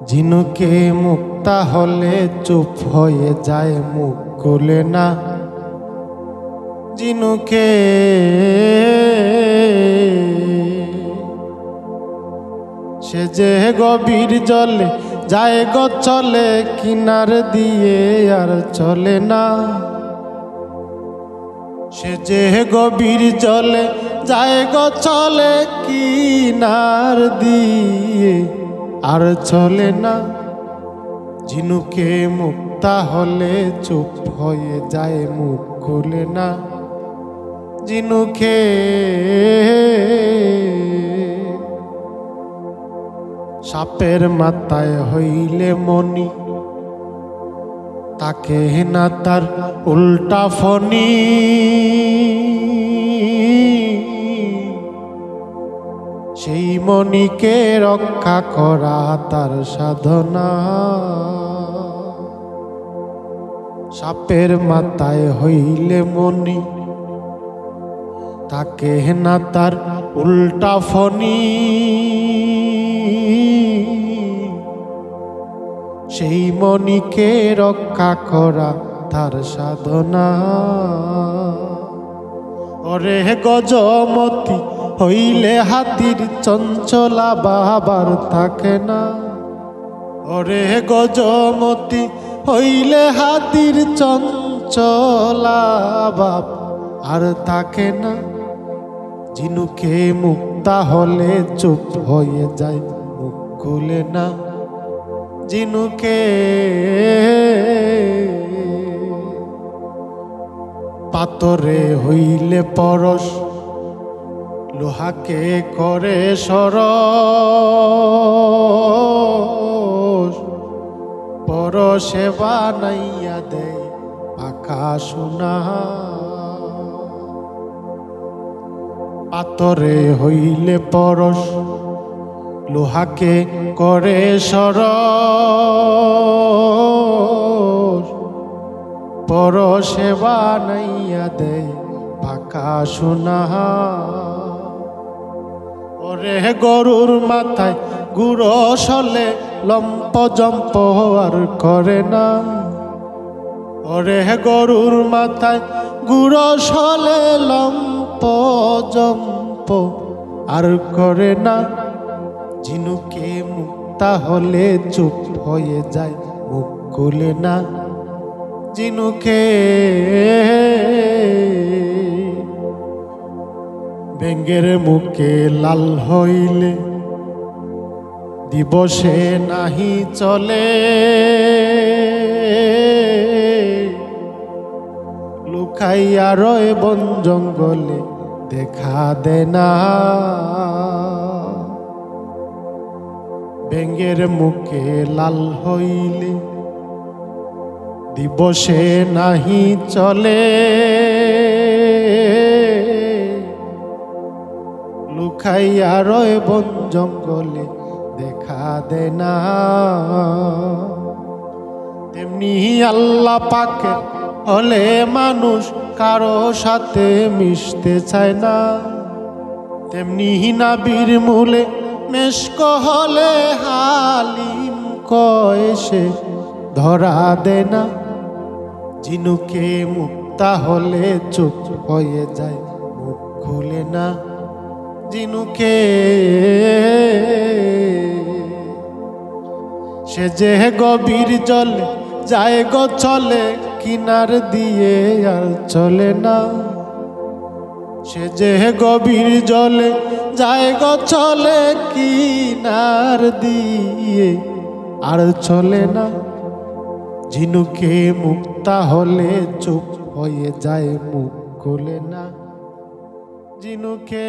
ঝিনুকে মুক্তা হলে চুপ হয়ে যায়, মুখ খুলে না। ঝিনুকে সে যে গভীর জলে যায় গো চলে, কিনার দিয়ে আর চলে না। সে যে গভীর জলে যায় গো চলে, কিনার দিয়ে আর চলে না। ঝিনুকে মুক্তা হলে চুপ হয়ে যায়, মুখ খুলে না। ঝিনুকে সাপের মাথায় হইলে মণি, তাকে না তার উল্টা ফণি। সেই মণিকে রক্ষা করা তার সাধনা। সাপের মাথায় হইলে মণি, তাকে না তার উল্টা ফণি। সেই মণিকে রক্ষা করা তার সাধনা। ওরে গজমতি হইলে হাতির চঞ্চলা বাবার থাকে না। ওরে গজমতি হইলে হাতির চঞ্চলা বাপ আর থাকে না। ঝিনুকে মুক্তা হলে চুপ হয়ে যায়, মুখ খুলে না। ঝিনুকে পাথরে হইলে পরশ, লোহাকে করে সরস। পরশে বানাইয়া দেয় পাকা সোনা। পাথরে হইলে পরশ, লোহাকে করে সরস। পরশে বানাইয়া দেয় পাকা সোনা। ওরে গরুর মাথায় গুরস হলে লম্প জম্প আর করে না। ওরে গরুর মাথায় গুরস হলে লম্প জম্প আর করে না। ঝিনুকে মুক্তা হলে চুপ হয়ে যায়, মুখ খুলে না। ঝিনুকে ব্যাঙের মুখে লাল হইলে দিবসে নাহি চলে। লুকাইয়া রয় বন জঙ্গলে দেখা দেয় না। ব্যাঙের মুখে লাল হইলে দিবসে নাহি চলে। লুকাইয়া রয় বন জঙ্গলে দেখা দেয় না। তেমনি আল্লাহ পাকে হলে মানুষ কারো সাথে মিশতে চায় না। তেমনি নাবির মূলে মেশক হলে হালিম কয় সে ধরা দেয় না। ঝিনুকে মুক্তা হলে চুপ হয়ে যায়, মুখ খুলে না। ঝিনুকে সে যে গভীর জলে যায় গো চলে, কিনার দিয়ে আর চলে না। সে যে গভীর জলে যায় গো চলে, কিনার দিয়ে আর চলে না। ঝিনুকে মুক্তা হলে চুপ হয়ে যায়, মুখ খুলে না। ঝিনুকে